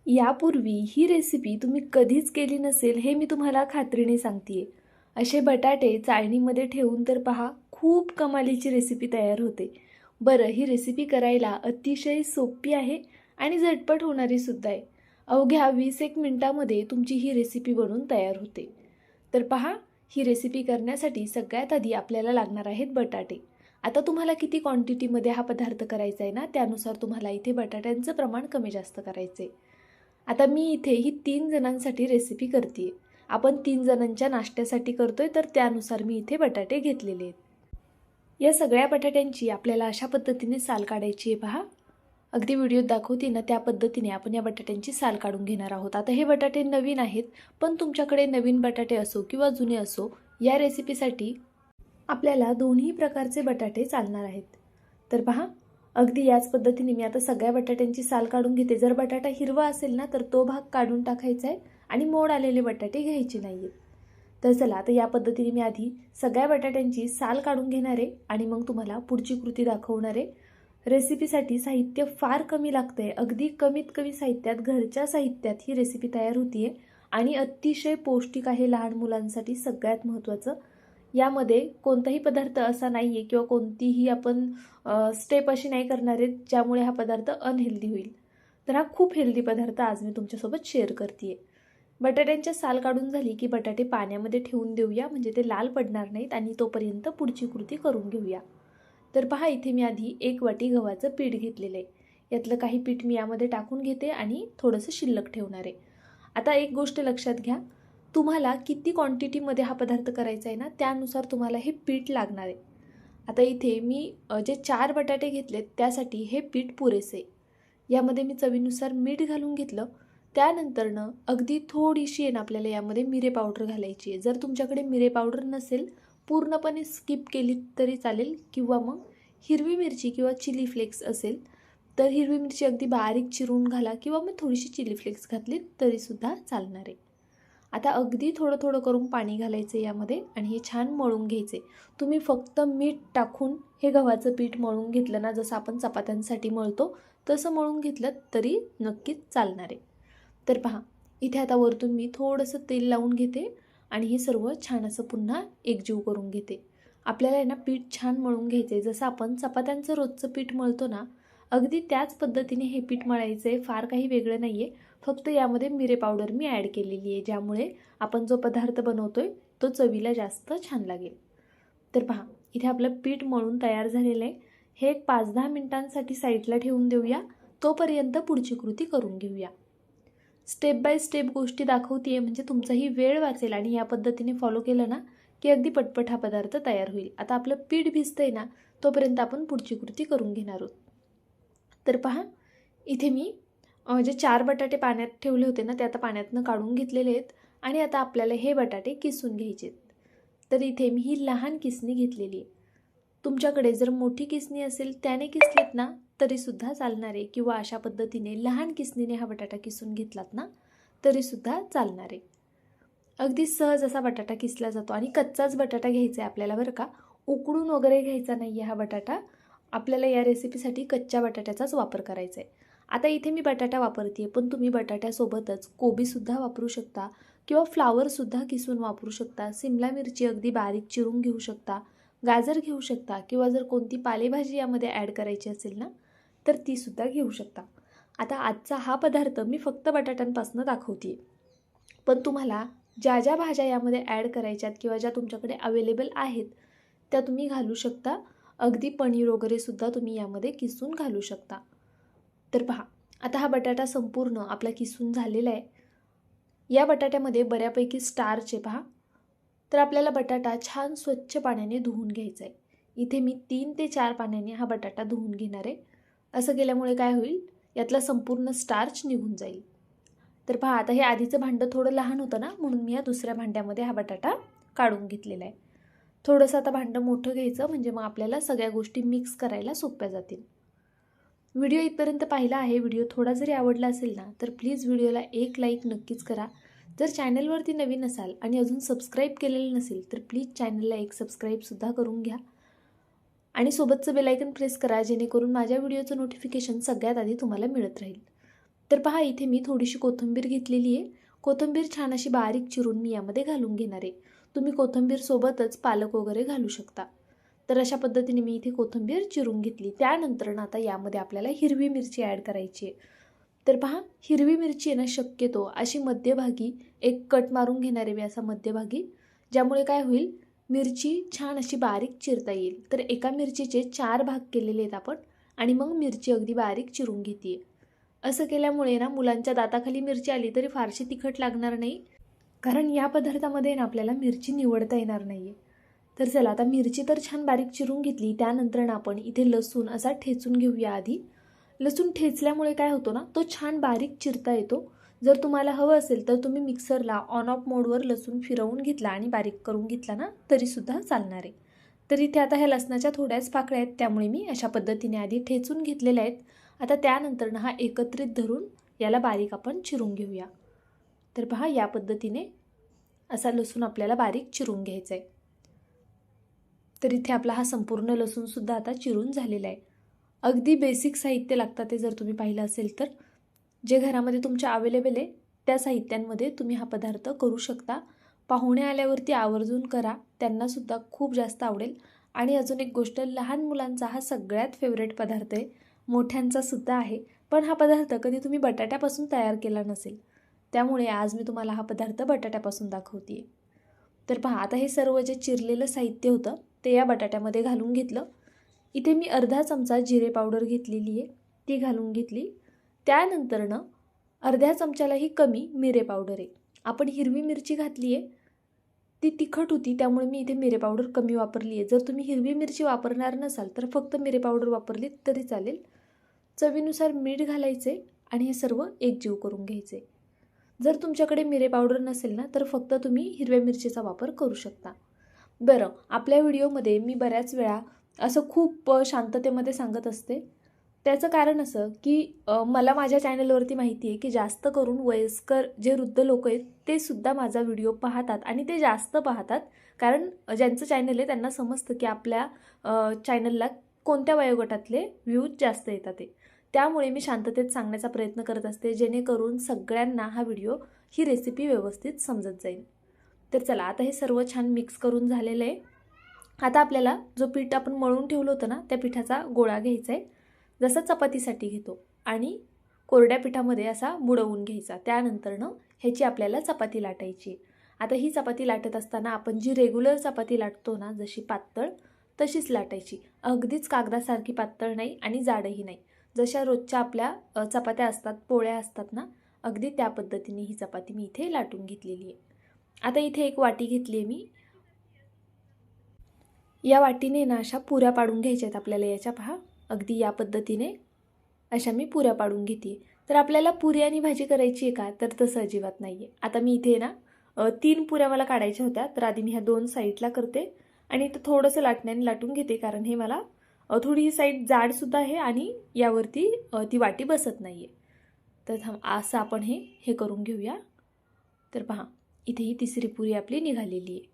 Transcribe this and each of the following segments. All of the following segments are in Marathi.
यापूर्वी ही रेसिपी तुम्ही कधीच केली नसेल हे मी तुम्हाला खात्रीने सांगतेय। असे बटाटे चाळणीमध्ये ठेवून तर पहा, खूप कमालीची रेसिपी तयार होते। बरं, ही रेसिपी करायला अतिशय सोपी आहे आणि झटपट होणारी सुद्धा आहे। अवघ्या 20-1 मिनिटामध्ये तुमची ही रेसिपी बनून तयार होते। तर पहा, ही रेसिपी करण्यासाठी सगळ्यात आधी आपल्याला लागणार आहेत बटाटे। आता तुम्हाला किती क्वांटिटीमध्ये हा पदार्थ करायचा आहे ना, त्यानुसार तुम्हाला इथे बटाट्यांचं प्रमाण कमी जास्त करायचं आहे। आता मी इथे ही 3 जणांसाठी रेसिपी करते। आपण 3 जणांच्या नाश्त्यासाठी करतोय, तर त्यानुसार मी इथे बटाटे घेतलेले आहेत। या सगळ्या बटाट्यांची आपल्याला अशा पद्धतीने साल काढायची आहे पहा। अगदी व्हिडिओत दाखवते ना त्या पद्धतीने आपण या बटाट्यांची साल काढून घेणार आहोत। आता हे बटाटे नवीन आहेत, पण तुमच्याकडे नवीन बटाटे असो किंवा जुने असो, या रेसिपीसाठी आपल्याला दोन्ही प्रकारचे बटाटे चालणार आहेत। तर पहा, अगदी याच पद्धतीने मी आता सगळ्या बटाट्यांची साल काढून घेते। जर बटाटा हिरवा असेल ना, तर तो भाग काढून टाकायचा आहे आणि मोड आलेले बटाटे घ्यायचे नाहीत। तर चला, आता या पद्धतीने मी आधी सगळ्या बटाट्यांची साल काढून घेणार आहे आणि मग तुम्हाला पुढची कृती दाखवणार आहे। रेसिपीसाठी साहित्य फार कमी लागतंय, अगदी कमीत कमी साहित्यात, घरच्या साहित्यात ही रेसिपी तयार होतीये आणि अतिशय पौष्टिक आहे लहान मुलांसाठी। सगळ्यात महत्त्वाचं, यामध्ये कोणताही पदार्थ असा नाही आहे किंवा कोणतीही आपण स्टेप अशी नाही करणार आहेत ज्यामुळे हा पदार्थ अनहेल्दी होईल। तर हा खूप हेल्दी पदार्थ आज मी तुमच्यासोबत शेअर करते। बटाट्यांच्या साल काढून झाली की बटाटे पाण्यामध्ये ठेवून देऊया, म्हणजे ते लाल पडणार नाहीत, आणि तोपर्यंत पुढची कृती करून घेऊया। तर पहा, इथे मी आधी 1 वाटी गव्हाचं पीठ घेतलेलं आहे। यातलं काही पीठ मी यामध्ये टाकून घेते आणि थोडंसं शिल्लक ठेवणार आहे। आता एक गोष्ट लक्षात घ्या, तुम्हाला किती क्वांटिटीमध्ये हा पदार्थ करायचा आहे ना, त्यानुसार तुम्हाला हे पीठ लागणार आहे। आता इथे मी जे 4 बटाटे घेतलेत त्यासाठी हे पीठ पुरेसे आहे। यामध्ये मी चवीनुसार मीठ घालून घेतलं। त्यानंतरनं अगदी थोडीशी आहे ना आपल्याला यामध्ये मिरे पावडर घालायची आहे। जर तुमच्याकडे मिरे पावडर नसेल, पूर्णपणे स्किप केली तरी चालेल, किंवा मग हिरवी मिरची किंवा चिली फ्लेक्स असेल तर हिरवी मिरची अगदी बारीक चिरून घाला, किंवा मग थोडीशी चिली फ्लेक्स घातली तरीसुद्धा चालणार आहे। आता अगदी थोडं थोडं करून पाणी घालायचं यामध्ये आणि हे छान मळून घ्यायचे। तुम्ही फक्त मीठ टाकून हे गव्हाचं पीठ मळून घेतलं ना, जसं आपण चपात्यांसाठी मळतो तसं मळून घेतलं तरी नक्कीच चालणार आहे। तर पहा, इथे आता वरतून मी थोडंसं तेल लावून घेते आणि हे सर्व छान असं पुन्हा एकजीव करून घेते। आपल्याला आहे ना पीठ छान मळून घ्यायचं आहे, जसं आपण चपात्यांचं रोजचं पीठ मळतो ना, अगदी त्याच पद्धतीने हे पीठ मळायचं आहे। फार काही वेगळं नाही आहे, फक्त यामध्ये मिरे पावडर मी ॲड केलेली आहे, ज्यामुळे आपण जो पदार्थ बनवतोय तो चवीला जास्त छान लागेल। तर पहा, इथे आपलं पीठ मळून तयार झालेलं आहे। हे 5-10 मिनिटांसाठी साईडला ठेवून देऊया, तोपर्यंत पुढची कृती करून घेऊया। स्टेप बाय स्टेप गोष्टी दाखवते, म्हणजे तुमचाही वेळ वाचेल आणि या पद्धतीने फॉलो केलं ना की अगदी पटपट हा पदार्थ तयार होईल। आता आपलं पीठ भिजतंय ना, तोपर्यंत आपण पुढची कृती करून घेणार आहोत। तर पहा, इथे मी जे 4 बटाटे पाण्यात ठेवले होते ना, ते आता पाण्यातनं काढून घेतलेले आहेत आणि आता आपल्याला हे बटाटे किसून घ्यायचे आहेत। तर इथे मी ही लहान किसणी घेतलेली आहे। तुमच्याकडे जर मोठी किसणी असेल त्याने किसलेत ना तरीसुद्धा चालणार आहे, किंवा अशा पद्धतीने लहान किसणीने हा बटाटा किसून घेतलात ना तरीसुद्धा चालणार आहे। अगदी सहज असा बटाटा किसला जातो आणि कच्चाच बटाटा घ्यायचा आहे आपल्याला, बरं का, उकडून वगैरे घ्यायचा नाही आहे हा बटाटा। आपल्याला या रेसिपीसाठी कच्च्या बटाट्याचाच वापर करायचा आहे। आता इथे मी बटाटा वापरते, पण तुम्ही बटाट्यासोबतच कोबीसुद्धा वापरू शकता, किंवा फ्लावरसुद्धा किसून वापरू शकता, सिमला मिरची अगदी बारीक चिरून घेऊ शकता, गाजर घेऊ शकता, किंवा जर कोणती पालेभाजी यामध्ये ॲड करायची असेल ना तर तीसुद्धा घेऊ शकता। आता आजचा हा पदार्थ मी फक्त बटाट्यांपासून दाखवते, पण तुम्हाला ज्या ज्या भाज्या यामध्ये ॲड करायच्यात किंवा ज्या तुमच्याकडे अवेलेबल आहेत त्या तुम्ही घालू शकता। अगदी पनीर वगैरे सुद्धा तुम्ही यामध्ये किसून घालू शकता। तर पहा, आता हा बटाटा संपूर्ण आपला किसून झालेला आहे। या बटाट्यामध्ये बऱ्यापैकी स्टार्च आहे पहा। तर आपल्याला बटाटा छान स्वच्छ पाण्याने धुवून घ्यायचा आहे। इथे मी 3 ते 4 पाण्याने हा बटाटा धुवून घेणार आहे। असं केल्यामुळे काय होईल, यातला संपूर्ण स्टार्च निघून जाईल। तर पहा, आता हे आधीचं भांडं थोडं लहान होतं ना, म्हणून मी या दुसऱ्या भांड्यामध्ये हा बटाटा काढून घेतलेला आहे। थोडंसं आता भांडं मोठं घ्यायचं, म्हणजे मग आपल्याला सगळ्या गोष्टी मिक्स करायला सोप्या जातील। व्हिडिओ इथपर्यंत पाहिला आहे। व्हिडिओ थोडा जरी आवडला असेल ना तर प्लीज व्हिडिओला एक लाईक नक्कीच करा। जर चॅनलवरती नवीन असाल आणि अजून सबस्क्राईब केलेलं नसेल तर प्लीज चॅनलला एक सबस्क्राईबसुद्धा करून घ्या आणि सोबतचं बेल आयकन प्रेस करा, जेणेकरून माझ्या व्हिडिओचं नोटिफिकेशन सगळ्यात आधी तुम्हाला मिळत राहील। तर पहा इथे मी थोडीशी कोथिंबीर घेतलेली आहे. कोथिंबीर छान अशी बारीक चिरून मी यामध्ये घालून घेणार आहे. तुम्ही कोथिंबीर सोबतच पालक वगैरे घालू शकता. तर अशा पद्धतीने मी इथे कोथिंबीर चिरून घेतली. त्यानंतर आता यामध्ये आपल्याला हिरवी मिरची ॲड करायची आहे. तर पहा हिरवी मिरची आहे ना शक्यतो अशी मध्यभागी एक कट मारून घेणार आहे मी असा मध्यभागी, ज्यामुळे काय होईल मिरची छान अशी बारीक चिरता येईल. तर एका मिरचीचे 4 भाग केलेले आहेत आपण आणि मग मिरची अगदी बारीक चिरून घेते आहे. असं केल्यामुळे ना मुलांच्या दाताखाली मिरची आली तरी फारशी तिखट लागणार नाही, कारण या पदार्थामध्ये ना आपल्याला मिरची निवडता येणार नाही आहे. तर चला आता मिरची तर छान बारीक चिरून घेतली. त्यानंतर ना आपण इथे लसूण असा ठेचून घेऊया आधी. लसूण ठेचल्यामुळे काय होतो ना तो छान बारीक चिरता येतो. जर तुम्हाला हवं असेल तर तुम्ही मिक्सरला ऑन ऑफ मोडवर लसूण फिरवून घेतला आणि बारीक करून घेतला ना तरीसुद्धा चालणार आहे. तर इथे आता ह्या लसणाच्या थोड्याच पाकळ्या आहेत, त्यामुळे मी अशा पद्धतीने आधी ठेचून घेतलेल्या आहेत. आता त्यानंतर ना हा एकत्रित धरून याला बारीक आपण चिरून घेऊया. तर पहा या पद्धतीने असा लसूण आपल्याला बारीक चिरून घ्यायचा आहे. तर इथे आपला हा संपूर्ण लसूणसुद्धा आता चिरून झालेला आहे. अगदी बेसिक साहित्य लागतं ते जर तुम्ही पाहिलं असेल तर. जे घरामध्ये तुमच्या अवेलेबल आहे त्या साहित्यांमध्ये तुम्ही हा पदार्थ करू शकता. पाहुणे आल्यावरती आवर्जून करा, त्यांनासुद्धा खूप जास्त आवडेल. आणि अजून एक गोष्ट, लहान मुलांचा हा सगळ्यात फेवरेट पदार्थ आहे, मोठ्यांचासुद्धा आहे. पण हा पदार्थ कधी तुम्ही बटाट्यापासून तयार केला नसेल, त्यामुळे आज मी तुम्हाला हा पदार्थ बटाट्यापासून दाखवते आहे. तर पहा आता हे सर्व जे चिरलेलं साहित्य होतं ते या बटाट्यामध्ये घालून घेतलं. इथे मी अर्धा चमचा जिरे पावडर घेतलेली आहे, ती घालून घेतली. त्यानंतरनं अर्ध्या चमच्यालाही कमी मिरे पावडर आहे. आपण हिरवी मिरची घातली आहे, ती तिखट होती त्यामुळे मी इथे मिरे पावडर कमी वापरली आहे. जर तुम्ही हिरवी मिरची वापरणार नसाल तर फक्त मिरे पावडर वापरली तरी चालेल. चवीनुसार मीठ घालायचे आणि हे सर्व एकजीव करून घ्यायचे. जर तुमच्याकडे मिरे पावडर नसेल ना तर फक्त तुम्ही हिरव्या मिरचीचा वापर करू शकता. बरं, आपल्या व्हिडिओमध्ये मी बऱ्याच वेळा असं खूप शांततेमध्ये सांगत असते. त्याचं कारण असं की मला माझ्या चॅनलवरती माहिती आहे की जास्त करून वयस्कर जे वृद्ध लोक आहेत ते सुद्धा माझा व्हिडिओ पाहतात आणि ते जास्त पाहतात, कारण ज्यांचं चॅनल आहे त्यांना समजतं की आपल्या चॅनलला कोणत्या वयोगटातले व्ह्यूज जास्त येतात ते. त्यामुळे मी शांततेत सांगण्याचा प्रयत्न करत असते, जेणेकरून सगळ्यांना हा व्हिडिओ ही रेसिपी व्यवस्थित समजत जाईल. तर चला आता हे सर्व छान मिक्स करून झालेलं आहे. आता आपल्याला जो पीठ आपण मळून ठेवलं होतं ना त्या पिठाचा गोळा घ्यायचा आहे, जसा चपातीसाठी घेतो, आणि कोरड्या पिठामध्ये असा बुडवून घ्यायचा. त्यानंतरनं ह्याची आपल्याला चपाती लाटायची. आता ही चपाती लाटत असताना आपण जी रेग्युलर चपाती लाटतो ना जशी पातळ, तशीच लाटायची. अगदीच कागदासारखी पातळ नाही आणि जाडही नाही. जशा रोजच्या आपल्या चपात्या असतात, पोळ्या असतात ना, अगदी त्या पद्धतीने ही चपाती मी इथे लाटून घेतलेली आहे. आता इथे एक वाटी घेतली आहे मी. या वाटीने ना अशा पुऱ्या पाडून घ्यायच्या आहेत आपल्याला. याच्या पहा अगदी या पद्धतीने अशा मी पुऱ्या पाडून घेते. तर आपल्याला पुरी आणि भाजी करायची आहे का, तर तसं अजिबात नाही आहे. आता मी इथे ना 3 पुऱ्या मला काढायच्या होत्या, तर आधी मी ह्या 2 साईडला करते आणि इथं थोडंसं लाटण्याने लाटून घेते, कारण हे मला थोडी ही साईड जाडसुद्धा आहे आणि यावरती ती वाटी बसत नाही आहे. तर असं आपण हे करून घेऊया. तर पहा इथे ही तिसरी पुरी आपली निघालेली आहे.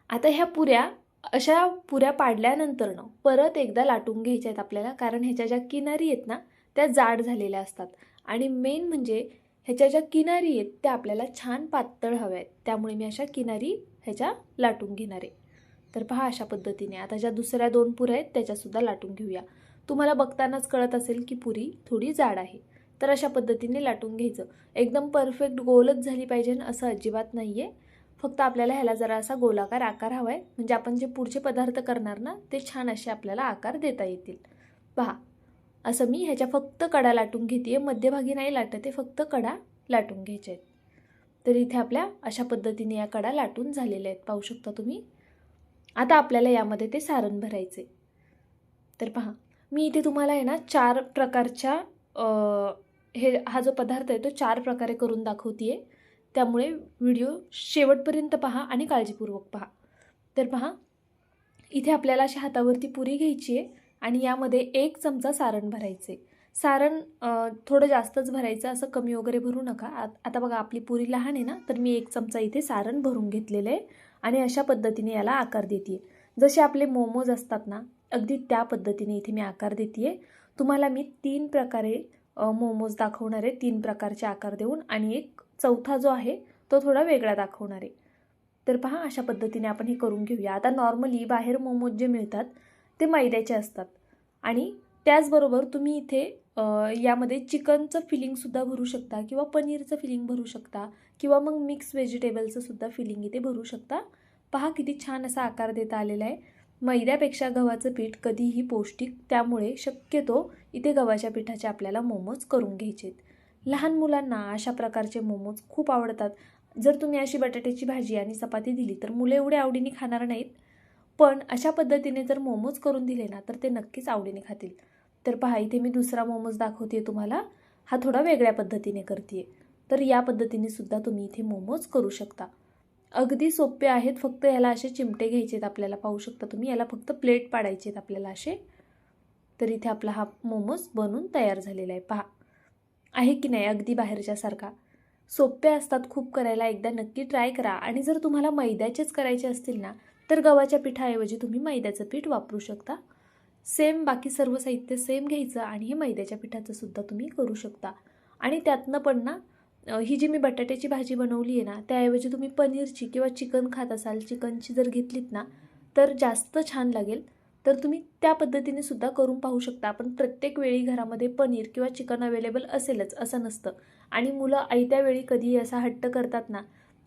आता ह्या पुऱ्या अशा पुऱ्या पाडल्यानंतरनं परत एकदा लाटून घ्यायच्या आहेत आपल्याला, कारण ह्याच्या ज्या किनारी आहेत ना त्या जाड झालेल्या असतात आणि मेन म्हणजे ह्याच्या ज्या किनारी आहेत त्या आपल्याला छान पातळ हव्या आहेत. त्यामुळे मी अशा किनारी ह्याच्या लाटून घेणार आहे. तर पहा अशा पद्धतीने आता ज्या दुसऱ्या 2 पुऱ्या आहेत त्याच्यासुद्धा लाटून घेऊया. तुम्हाला बघतानाच कळत असेल की पुरी थोडी जाड आहे. तर अशा पद्धतीने लाटून घ्यायचं. एकदम परफेक्ट गोलच झाली पाहिजे असं अजिबात नाही आहे. फक्त आपल्याला ह्याला जरा असा गोलाकार आकार हवा आहे, म्हणजे आपण जे पुढचे पदार्थ करणार ना ते छान असे आपल्याला आकार देता येतील. पहा असं मी ह्याच्या फक्त कडा लाटून घेते, मध्यभागी नाही लाटते, फक्त कडा लाटून घ्यायच्या आहेत. तर इथे आपल्या अशा पद्धतीने या कडा लाटून झालेल्या आहेत, पाहू शकता तुम्ही. आता आपल्याला यामध्ये ते सारण भरायचे. तर पहा मी इथे तुम्हाला आहे ना 4 प्रकारच्या हा जो पदार्थ आहे तो 4 प्रकारे करून दाखवते आहे. त्यामुळे व्हिडिओ शेवटपर्यंत पहा आणि काळजीपूर्वक पहा. तर पहा इथे आपल्याला अशा हातावरती पुरी घ्यायची आहे आणि यामध्ये 1 चमचा सारण भरायचे. सारण थोडं जास्तच भरायचं, असं कमी वगैरे भरू नका. आता बघा आपली पुरी लहान आहे ना, तर मी 1 चमचा इथे सारण भरून घेतलेलं आहे आणि अशा पद्धतीने याला आकार देते. जसे आपले मोमोज असतात ना, अगदी त्या पद्धतीने इथे मी आकार देते. तुम्हाला मी 3 प्रकारे मोमोज दाखवणार आहे 3 प्रकारचे आकार देऊन, आणि एक चौथा जो आहे तो थोडा वेगळा दाखवणार आहे. तर पहा, अशा पद्धतीने आपण हे करून घेऊया. आता नॉर्मली बाहेर मोमोज जे मिळतात ते मैद्याचे असतात, आणि त्याचबरोबर तुम्ही इथे यामध्ये चिकनचं फिलिंगसुद्धा भरू शकता, किंवा पनीरचं फिलिंग भरू शकता, किंवा मग मिक्स व्हेजिटेबलचं सुद्धा फिलिंग इथे भरू शकता. पहा किती छान असा आकार देता आलेला आहे. मैद्यापेक्षा गव्हाचं पीठ कधीही पौष्टिक, त्यामुळे शक्यतो इथे गव्हाच्या पिठाचे आपल्याला मोमोज करून घ्यायचे आहेत. लहान मुलांना अशा प्रकारचे मोमोज खूप आवडतात. जर तुम्ही अशी बटाट्याची भाजी आणि चपाती दिली तर मुलं एवढे आवडीने खाणार नाहीत, पण अशा पद्धतीने जर मोमोज करून दिले ना तर ते नक्कीच आवडीने खातील. तर पहा, इथे मी दुसरा मोमोज दाखवते तुम्हाला. हा थोडा वेगळ्या पद्धतीने करते. तर या पद्धतीने सुद्धा तुम्ही इथे मोमोज करू शकता. अगदी सोपे आहेत. फक्त याला असे चिमटे घ्यायचे आहेत आपल्याला. पाहू शकता तुम्ही, याला फक्त प्लेट पाडायचे आहेत आपल्याला असे. तर इथे आपला हा मोमोज बनून तयार झालेला आहे. पहा, आहे की नाही अगदी बाहेरच्यासारखा. सोपे असतात खूप करायला. एकदा नक्की ट्राय करा. आणि जर तुम्हाला मैद्याचेच करायचे असतील ना तर गव्हाच्या पिठाऐवजी तुम्ही मैद्याचं पीठ वापरू शकता. सेम बाकी सर्व साहित्य सेम घ्यायचं, आणि हे मैद्याच्या पिठाचं सुद्धा तुम्ही करू शकता. आणि त्यातनं पण ना, ही जी मी बटाट्याची भाजी बनवली आहे ना त्याऐवजी तुम्ही पनीरची किंवा चिकन खात असाल, चिकनची जर घेतलीत ना तर जास्त छान लागेल. तर तुम्ही त्या पद्धतीने सुद्धा करून पाहू शकता. पण प्रत्येक वेळी घरामध्ये पनीर किंवा चिकन अवेलेबल असेलच असं नसतं, आणि मुलं आयत्या वेळी कधी असा हट्ट करतात ना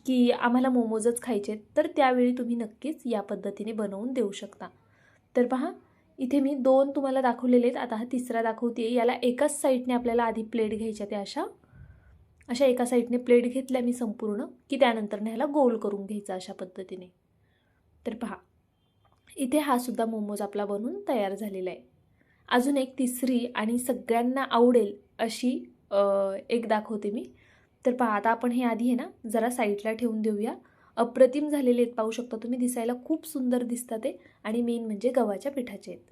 की आम्हाला मोमोजच खायचे, तर त्यावेळी तुम्ही नक्कीच या पद्धतीने बनवून देऊ शकता. तर पहा, इथे मी 2 तुम्हाला दाखवलेले आहेत. आता हा तिसरा दाखवते. याला एकाच साईडने आपल्याला आधी प्लेट घ्यायच्या. त्या अशा एका साईडने प्लेट घेतल्या मी संपूर्ण, की त्यानंतर ह्याला गोल करून घ्यायचा अशा पद्धतीने. तर पहा, इथे हा सुद्धा मोमोज आपला बनून तयार झालेला आहे. अजून एक तिसरी आणि सगळ्यांना आवडेल अशी एक दाखवते मी. तर पहा, आता आपण हे आधी आहे ना जरा साईडला ठेवून देऊया. अप्रतिम झालेले आहेत. पाहू शकता तुम्ही, दिसायला खूप सुंदर दिसतात ते, आणि मेन म्हणजे गव्हाच्या पिठाचे आहेत.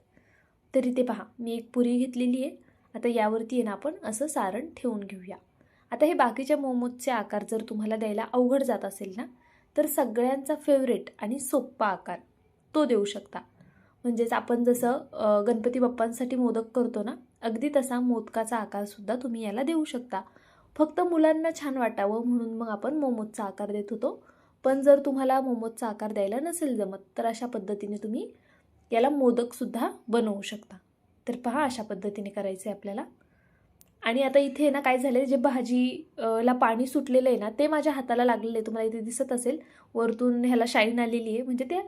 तर इथे पहा, मी एक पुरी घेतलेली आहे. आता यावरती आहे ना आपण असं सारण ठेवून घेऊया. आता हे बाकीच्या मोमोजचे आकार जर तुम्हाला द्यायला अवघड जात असेल ना तर सगळ्यांचा फेवरेट आणि सोप्पा आकार तो देऊ शकता. म्हणजेच आपण जसं गणपती बाप्पांसाठी मोदक करतो ना, अगदी तसा मोदकाचा आकारसुद्धा तुम्ही याला देऊ शकता. फक्त मुलांना छान वाटावं म्हणून मग आपण मोमोजचा आकार देत होतो. पण जर तुम्हाला मोमोजचा आकार द्यायला नसेल जमत तर अशा पद्धतीने तुम्ही याला मोदकसुद्धा बनवू शकता. तर पहा, अशा पद्धतीने करायचं आहे आपल्याला. आणि आता इथे ना काय झालं आहे, जे भाजीला पाणी सुटलेलं आहे ना ते माझ्या हाताला लागलेलं आहे. तुम्हाला इथे दिसत असेल वरतून ह्याला शाईन आलेली आहे, म्हणजे ते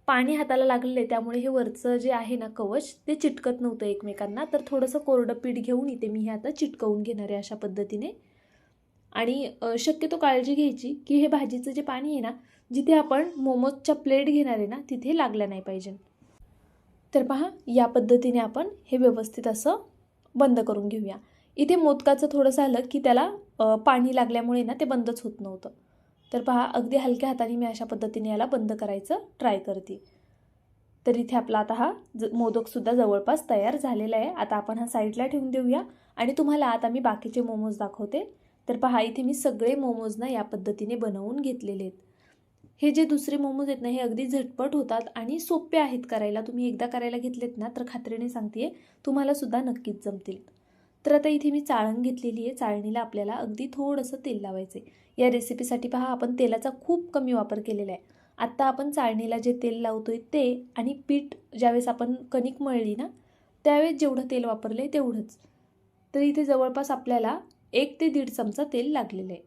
पाणी हाताला लागलेलं आहे. त्यामुळे हे वरचं जे आहे ना कवच ते चिटकत नव्हतं एकमेकांना. तर थोडंसं कोरडं पीठ घेऊन इथे मी हे आता चिटकवून घेणार आहे अशा पद्धतीने. आणि शक्यतो काळजी घ्यायची की हे भाजीचं जे पाणी आहे ना, जिथे आपण मोमोजच्या प्लेट घेणार आहे ना तिथे लागलं नाही पाहिजे. तर पहा, या पद्धतीने आपण हे व्यवस्थित असं बंद करून घेऊया. इथे मोदकाचं थोडंसं आलं की त्याला पाणी लागल्यामुळे ना ते बंदच होत नव्हतं. तर पहा, अगदी हलक्या हाताने मी अशा पद्धतीने याला बंद करायचं ट्राय करते. तर इथे आपला आता हा मोदकसुद्धा जवळपास तयार झालेला आहे. आता आपण हा साईडला ठेवून देऊया, आणि तुम्हाला आता मी बाकीचे मोमोज दाखवते. तर पहा, इथे मी सगळे मोमोज ना या पद्धतीने बनवून घेतलेले आहेत. हे जे दुसरे मोमोज आहेत ना हे अगदी झटपट होतात आणि सोपे आहेत करायला. तुम्ही एकदा करायला घेतलेत ना तर खात्रीने सांगते तुम्हाला सुद्धा नक्कीच जमतील. तर आता इथे मी चाळण घेतलेली आहे. चाळणीला आपल्याला अगदी थोडंसं तेल लावायचं आहे. या रेसिपीसाठी पहा, आपण तेलाचा खूप कमी वापर केलेला आहे. आत्ता आपण चाळणीला जे तेल लावतोय ते, आणि पीठ ज्यावेळेस आपण कणिक मळली ना त्यावेळेस जेवढं तेल वापरलं आहे तेवढंच. तर इथे जवळपास आपल्याला 1 ते 1.5 चमचा तेल लागलेलं आहे.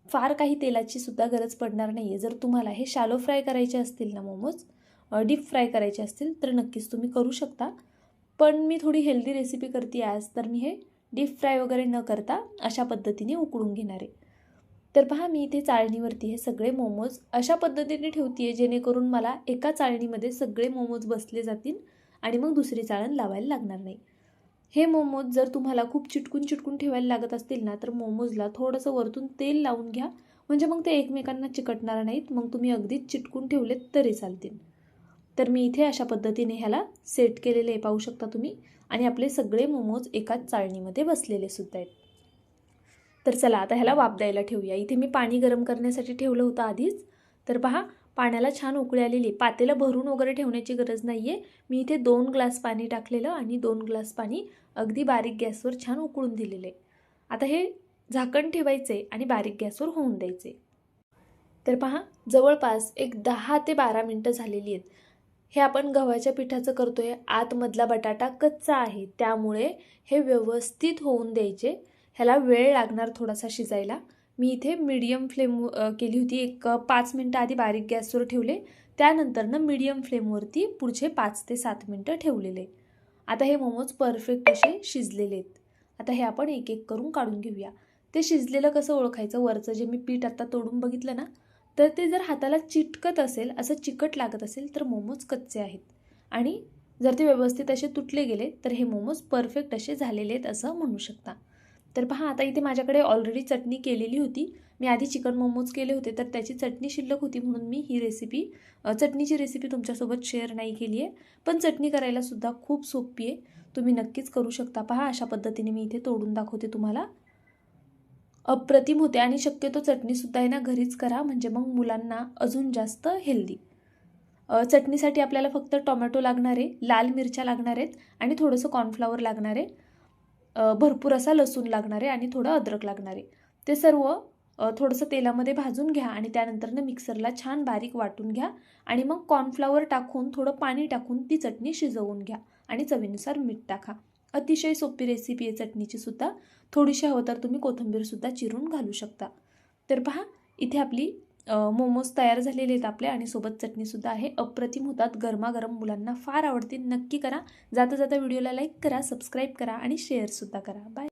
फार काही तेलाची सुद्धा गरज पडणार नाही आहे. जर तुम्हाला हे शॅलो फ्राय करायचे असतील ना मोमोज, डीप फ्राय करायचे असतील तर नक्कीच तुम्ही करू शकता. पण मी थोडी हेल्दी रेसिपी करते आज, तर मी हे डीप फ्राय वगैरे न करता अशा पद्धतीने उकळून घेणार आहे. तर पहा, मी इथे चाळणीवरती हे सगळे मोमोज अशा पद्धतीने ठेवते जेणेकरून मला एका चाळणीमध्ये सगळे मोमोज बसले जातील आणि मग दुसरी चाळण लावायला लागणार नाही. हे मोमोज जर तुम्हाला खूप चिटकून ठेवायला लागत असतील ना तर मोमोजला थोडंसं वरतून तेल लावून घ्या, म्हणजे मग ते एकमेकांना चिकटणार नाहीत. मग तुम्ही अगदीच चिटकून ठेवलेत तरी चालतील. तर मी इथे अशा पद्धतीने ह्याला सेट केलेले आहे, पाहू शकता तुम्ही. आणि आपले सगळे मोमोज एकाच चाळणीमध्ये बसलेले सुद्धा आहेत. तर चला आता ह्याला वाफ द्यायला ठेवूया. इथे मी पाणी गरम करण्यासाठी ठेवलं होतं आधीच. तर पहा, पाण्याला छान उकळी आलेली. पातेलं भरून वगैरे ठेवण्याची गरज नाही आहे. मी इथे 2 ग्लास पाणी टाकलेलं आणि 2 ग्लास पाणी अगदी बारीक गॅसवर छान उकळून दिलेलं आहे. आता हे झाकण ठेवायचे आणि बारीक गॅसवर होऊन द्यायचे. तर पहा, जवळपास एक 10 ते 12 मिनटं झालेली आहेत. हे आपण गव्हाच्या पिठाचं करतोय, आतमधला बटाटा कच्चा आहे, त्यामुळे हे व्यवस्थित होऊन द्यायचे. ह्याला वेळ लागणार थोडासा शिजायला. मी इथे मीडियम फ्लेम केली होती. एक 5 मिनटं आधी बारीक गॅसवर ठेवले, त्यानंतरनं मीडियम फ्लेमवरती पुढचे 5 ते 7 मिनटं ठेवलेले. आता हे मोमोज परफेक्ट असे शिजलेले आहेत. आता हे आपण एक एक करून काढून घेऊया. ते शिजलेलं कसं ओळखायचं? वरचं जे मी पीठ आता तोडून बघितलं ना, तर ते जर हाताला चिटकत असेल, असं चिकट लागत असेल, तर मोमोज कच्चे आहेत. आणि जर ते व्यवस्थित असे तुटले गेले तर हे मोमोज परफेक्ट असे झालेले आहेत असं म्हणू शकता. तर पहा, आता इथे माझ्याकडे ऑलरेडी चटणी केलेली होती. मी आधी चिकन मोमोज केले होते, तर त्याची चटणी शिल्लक होती म्हणून मी ही रेसिपी चटणीची रेसिपी तुमच्यासोबत शेअर नाही केली आहे. पण चटणी करायला सुद्धा खूप सोपी आहे, तुम्ही नक्कीच करू शकता. पहा, अशा पद्धतीने मी इथे तोडून दाखवते तुम्हाला. अप्रतिम होते आणि शक्यतो चटणीसुद्धा आहे ना घरीच करा, म्हणजे मग मुलांना अजून जास्त हेल्दी. चटणीसाठी आपल्याला फक्त टोमॅटो लागणार आहे, लाल मिरच्या लागणार आहेत आणि थोडंसं कॉर्नफ्लॉवर लागणार आहे, भरपूर असा लसूण लागणार आहे आणि थोडं अद्रक लागणार आहे. ते सर्व थोडंसं तेलामध्ये भाजून घ्या आणि त्यानंतरनं मिक्सरला छान बारीक वाटून घ्या आणि मग कॉर्नफ्लॉवर टाकून थोडं पाणी टाकून ती चटणी शिजवून घ्या आणि चवीनुसार मीठ टाका. अतिशय सोपी रेसिपी आहे चटणीची सुद्धा. थोडीशी हवं तर तुम्ही कोथिंबीरसुद्धा चिरून घालू शकता. तर पहा, इथे आपली मोमोज तयार झालेले आहेत आपले आणि सोबत चटणीसुद्धा आहे. अप्रतिम होतात, गरमागरम, मुलांना फार आवडतील. नक्की करा. जाता जाता व्हिडिओला लाईक करा, सबस्क्राईब करा आणि शेअरसुद्धा करा. बाय.